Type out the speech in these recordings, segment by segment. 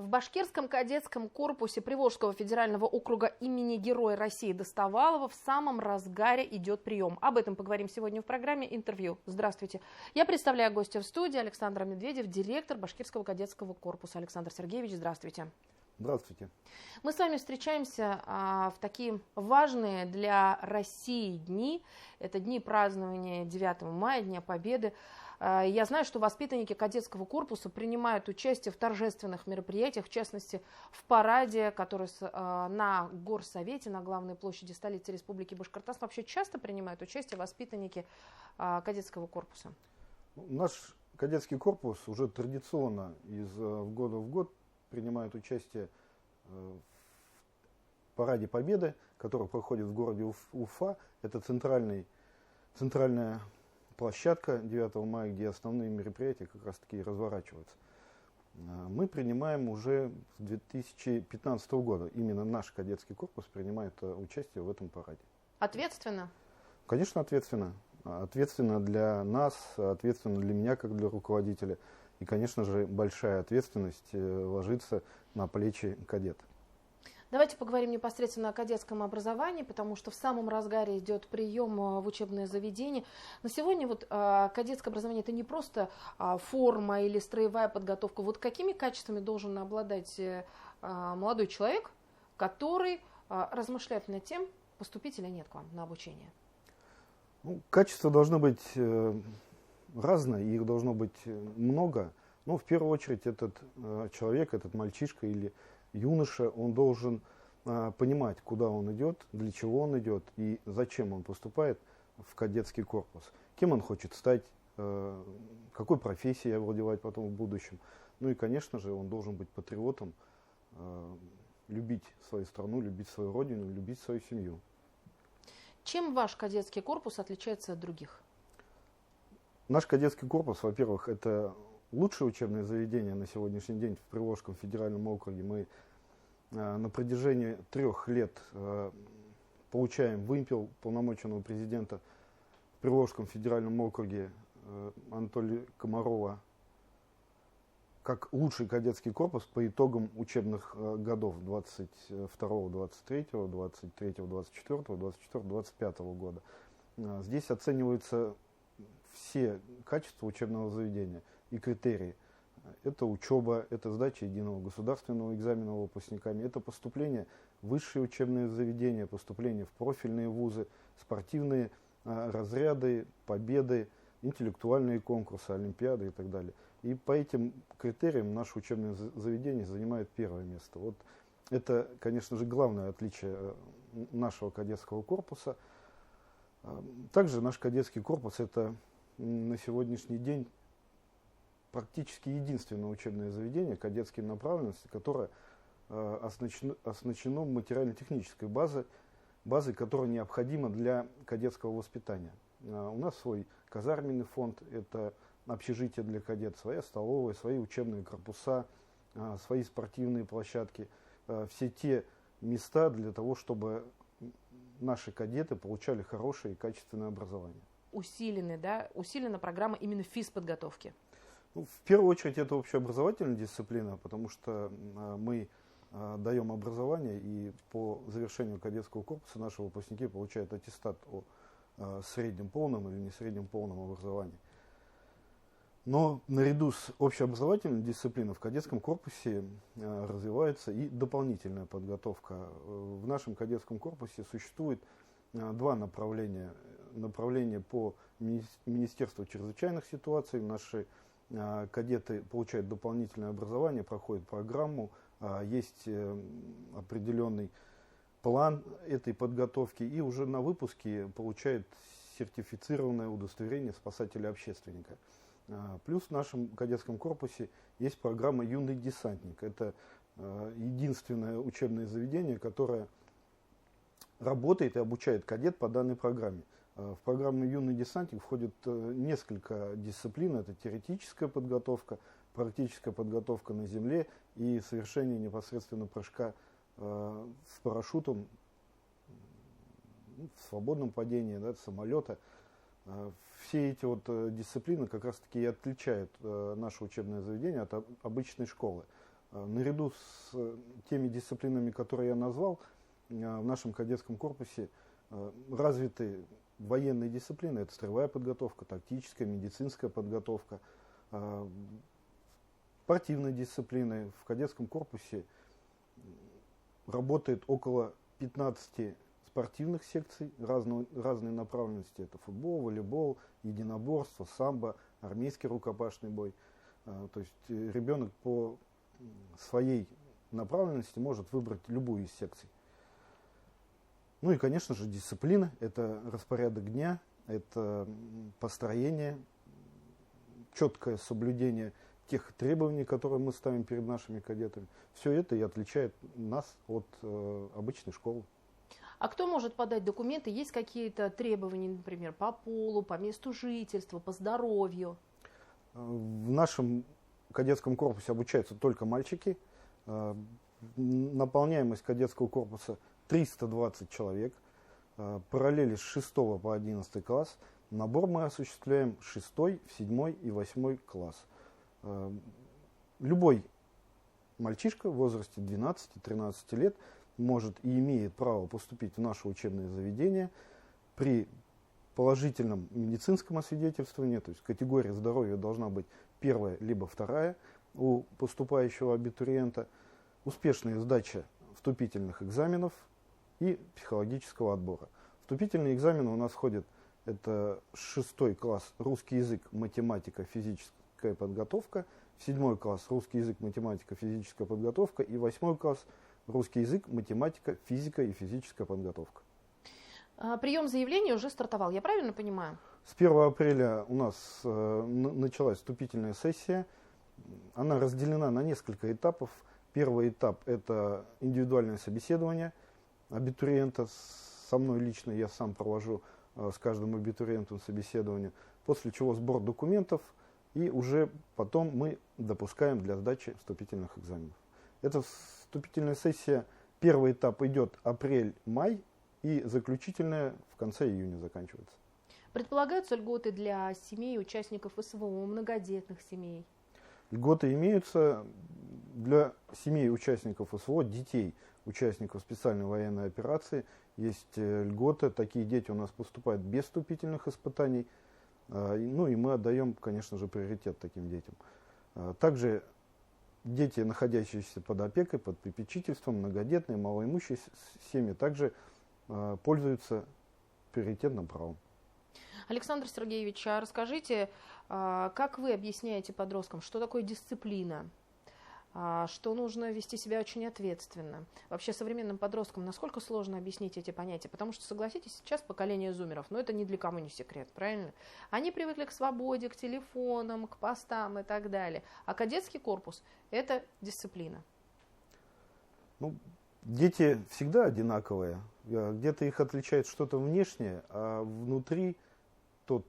В Башкирском кадетском корпусе Приволжского федерального округа имени Героя России Достовалова в самом разгаре идет прием. Об этом поговорим сегодня в программе «Интервью». Здравствуйте. Я представляю гостя в студии Александр Медведев, директор Башкирского кадетского корпуса. Александр Сергеевич, здравствуйте. Здравствуйте. Мы с вами встречаемся в такие важные для России дни. Это дни празднования 9 мая, Дня Победы. Я знаю, что воспитанники кадетского корпуса принимают участие в торжественных мероприятиях, в частности, в параде, который на Горсовете, на главной площади столицы Республики Башкортостан. Вообще часто принимают участие воспитанники кадетского корпуса? Наш кадетский корпус уже традиционно из года в год принимает участие в параде Победы, который проходит в городе Уфа. Это центральная площадка 9 мая, где основные мероприятия как раз таки разворачиваются. Мы принимаем уже с 2015 года. Именно наш кадетский корпус принимает участие в этом параде. Ответственно? Конечно, ответственно. Ответственно для нас, ответственно для меня, как для руководителя. И, конечно же, большая ответственность ложится на плечи кадета. Давайте поговорим непосредственно о кадетском образовании, потому что в самом разгаре идет прием в учебное заведение. На сегодня кадетское образование — это не просто форма или строевая подготовка. Вот какими качествами должен обладать молодой человек, который размышляет над тем, поступить или нет к вам на обучение? Качества должны быть разные, их должно быть много. Но в первую очередь этот человек, этот мальчишка или юноша, он должен понимать, куда он идет, для чего он идет и зачем он поступает в кадетский корпус. Кем он хочет стать, какой профессией овладевать потом в будущем. Ну и, конечно же, он должен быть патриотом, любить свою страну, любить свою родину, любить свою семью. Чем ваш кадетский корпус отличается от других? Наш кадетский корпус, во-первых, это лучшее учебное заведение на сегодняшний день в Приволжском федеральном округе. Мы на протяжении 3 лет получаем вымпел полномоченного президента в Приволжском федеральном округе Анатолия Комарова как лучший кадетский корпус по итогам учебных годов 22-23, 23-24, 24-25 года. Здесь оцениваются все качества учебного заведения и критерии. Это учеба, это сдача единого государственного экзамена выпускниками, это поступление в высшие учебные заведения, поступление в профильные вузы, спортивные разряды, победы, интеллектуальные конкурсы, олимпиады и так далее. И по этим критериям наше учебное заведение занимает первое место. Вот это, конечно же, главное отличие нашего кадетского корпуса. Также наш кадетский корпус — это на сегодняшний день практически единственное учебное заведение кадетской направленности, которое оснащено материально-технической базой, которая необходима для кадетского воспитания. У нас свой казарменный фонд, это общежитие для кадетов, своя столовая, свои учебные корпуса, свои спортивные площадки, все те места для того, чтобы наши кадеты получали хорошее и качественное образование. Усилена программа именно физподготовки? В первую очередь это общеобразовательная дисциплина, потому что мы даем образование, и по завершению кадетского корпуса наши выпускники получают аттестат о среднем полном или не среднем полном образовании. Но наряду с общеобразовательной дисциплиной в кадетском корпусе развивается и дополнительная подготовка. В нашем кадетском корпусе существует 2 направления. Направление по Министерству чрезвычайных ситуаций. Наши кадеты получают дополнительное образование, проходят программу, есть определенный план этой подготовки и уже на выпуске получают сертифицированное удостоверение спасателя-общественника. Плюс в нашем кадетском корпусе есть программа «Юный десантник». Это единственное учебное заведение, которое работает и обучает кадет по данной программе. В программу «Юный десантник» входит несколько дисциплин. Это теоретическая подготовка, практическая подготовка на земле и совершение непосредственно прыжка с парашютом в свободном падении, самолета. Все эти дисциплины как раз таки и отличают наше учебное заведение от обычной школы. Наряду с теми дисциплинами, которые я назвал, в нашем кадетском корпусе развиты военные дисциплины. Это строевая подготовка, тактическая, медицинская подготовка, спортивные дисциплины. В кадетском корпусе работает около 15 спортивных секций разной направленности. Это футбол, волейбол, единоборство, самбо, армейский рукопашный бой. То есть ребенок по своей направленности может выбрать любую из секций. Ну и, конечно же, дисциплина. Это распорядок дня, это построение, четкое соблюдение тех требований, которые мы ставим перед нашими кадетами. Все это и отличает нас от обычной школы. А кто может подать документы? Есть какие-то требования, например, по полу, по месту жительства, по здоровью? В нашем кадетском корпусе обучаются только мальчики. Наполняемость кадетского корпуса 320 человек. Параллели с 6 по 11 класс. Набор мы осуществляем 6, 7 и 8 класс. Любой мальчишка в возрасте 12-13 лет может и имеет право поступить в наше учебное заведение при положительном медицинском освидетельствовании, то есть категория здоровья должна быть 1 либо 2 у поступающего абитуриента, успешная сдача вступительных экзаменов и психологического отбора. Вступительные экзамены у нас входят, это 6 класс русский язык, математика, физическая подготовка, 7 класс русский язык, математика, физическая подготовка и 8 класс русский язык, математика, физика и физическая подготовка. Прием заявления уже стартовал, я правильно понимаю? С 1 апреля у нас началась вступительная сессия. Она разделена на несколько этапов. Первый этап – это индивидуальное собеседование абитуриента. Со мной лично я сам провожу с каждым абитуриентом собеседование. После чего сбор документов, и уже потом мы допускаем для сдачи вступительных экзаменов. Это вступительная сессия, первый этап идет апрель-май, и заключительная в конце июня заканчивается. Предполагаются льготы для семей участников СВО, многодетных семей? Льготы имеются для семей участников СВО, детей участников специальной военной операции. Есть льготы, такие дети у нас поступают без вступительных испытаний. Ну и мы отдаем, конечно же, приоритет таким детям. Также дети, находящиеся под опекой, под попечительством, многодетные, малоимущие семьи, также пользуются приоритетным правом. Александр Сергеевич, а расскажите, как вы объясняете подросткам, что такое дисциплина, что нужно вести себя очень ответственно? Вообще современным подросткам насколько сложно объяснить эти понятия? Потому что, согласитесь, сейчас поколение зумеров, но это ни для кого не секрет, правильно? Они привыкли к свободе, к телефонам, к постам и так далее. А кадетский корпус – это дисциплина. Ну, дети всегда одинаковые. Где-то их отличает что-то внешнее, а внутри тот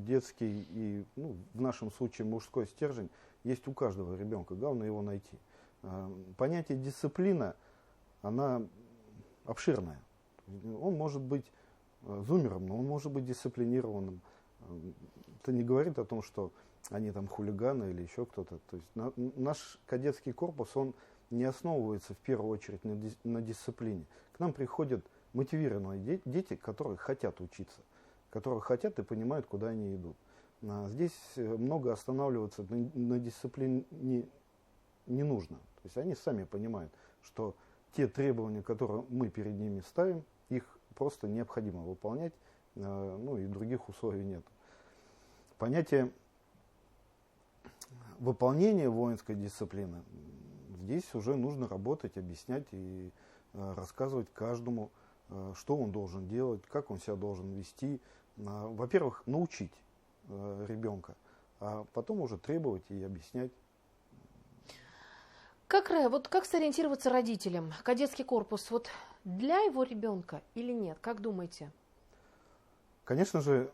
детский и, ну, в нашем случае, мужской стержень есть у каждого ребенка. Главное его найти. Понятие дисциплина, она обширная. Он может быть зумером, но он может быть дисциплинированным. Это не говорит о том, что они там хулиганы или еще кто-то. То есть наш кадетский корпус, он не основывается в первую очередь на дисциплине. К нам приходят мотивированные дети, которые хотят учиться, которые хотят и понимают, куда они идут. Здесь много останавливаться на дисциплине не нужно. То есть они сами понимают, что те требования, которые мы перед ними ставим, их просто необходимо выполнять, ну и других условий нет. Понятие выполнения воинской дисциплины, здесь уже нужно работать, объяснять и рассказывать каждому, что он должен делать, как он себя должен вести. Во-первых, научить ребенка, а потом уже требовать и объяснять. Как сориентироваться родителям? Кадетский корпус для его ребенка или нет? Как думаете? Конечно же,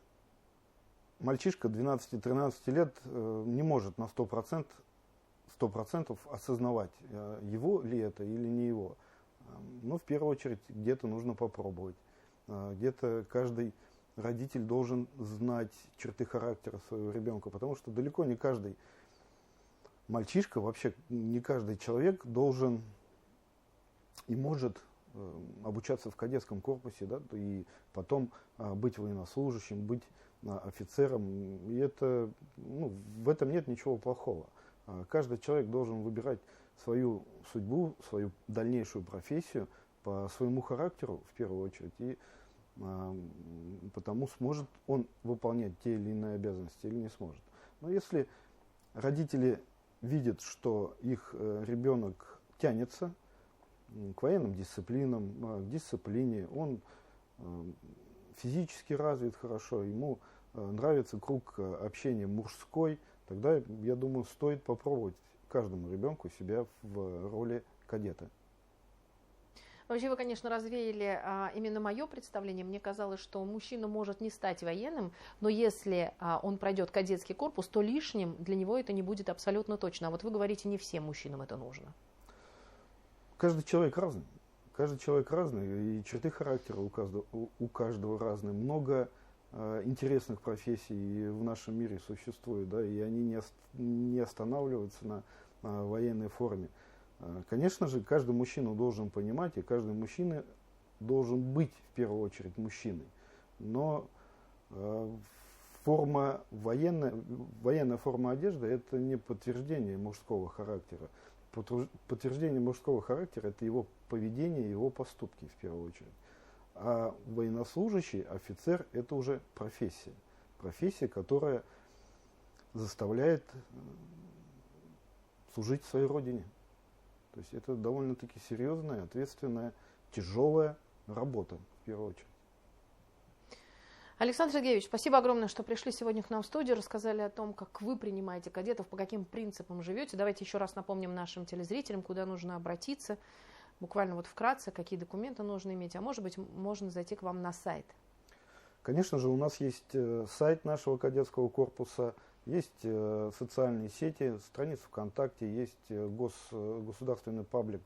мальчишка 12-13 лет не может на 100% осознавать, его ли это или не его. Но в первую очередь где-то нужно попробовать. Где-то каждый родитель должен знать черты характера своего ребенка, потому что далеко не каждый мальчишка, вообще не каждый человек должен и может обучаться в кадетском корпусе, да, и потом быть военнослужащим, быть офицером. И это, ну, в этом нет ничего плохого. Каждый человек должен выбирать свою судьбу, свою дальнейшую профессию по своему характеру, в первую очередь, и потому сможет он выполнять те или иные обязанности или не сможет. Но если родители видят, что их ребенок тянется к военным дисциплинам, к дисциплине, он физически развит хорошо, ему нравится круг общения мужской, тогда, я думаю, стоит попробовать каждому ребенку себя в роли кадета. Вообще вы, конечно, развеяли именно мое представление. Мне казалось, что мужчина может не стать военным, но если он пройдет кадетский корпус, то лишним для него это не будет абсолютно точно. А вот вы говорите, не всем мужчинам это нужно. Каждый человек разный. Каждый человек разный, и черты характера у каждого разные. Много интересных профессий в нашем мире существует, да, и они не останавливаются на военной форме. Конечно же, каждый мужчина должен понимать, и каждый мужчина должен быть в первую очередь мужчиной. Но военная форма одежды – это не подтверждение мужского характера. Подтверждение мужского характера – это его поведение, его поступки в первую очередь. А военнослужащий, офицер – это уже профессия. Профессия, которая заставляет служить своей родине. То есть это довольно-таки серьезная, ответственная, тяжелая работа, в первую очередь. Александр Сергеевич, спасибо огромное, что пришли сегодня к нам в студию, рассказали о том, как вы принимаете кадетов, по каким принципам живете. Давайте еще раз напомним нашим телезрителям, куда нужно обратиться. Буквально вот вкратце, какие документы нужно иметь, а может быть, можно зайти к вам на сайт. Конечно же, у нас есть сайт нашего кадетского корпуса, есть социальные сети, страница ВКонтакте, есть государственный паблик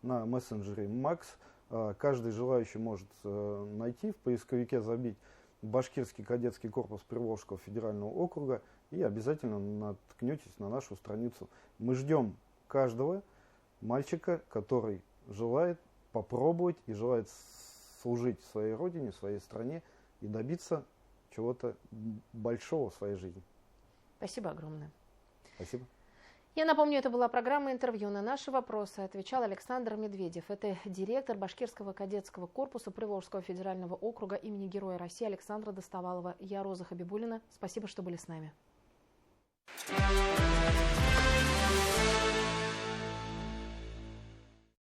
на мессенджере Макс. Каждый желающий может найти, в поисковике забить Башкирский кадетский корпус Приволжского федерального округа и обязательно наткнетесь на нашу страницу. Мы ждем каждого мальчика, который желает попробовать и желает служить своей родине, своей стране и добиться чего-то большого в своей жизни. Спасибо огромное. Спасибо. Я напомню, это была программа интервью. На наши вопросы отвечал Александр Медведев. Это директор Башкирского кадетского корпуса Приволжского федерального округа имени Героя России Александра Достовалова. Я Роза Хабибуллина. Спасибо, что были с нами.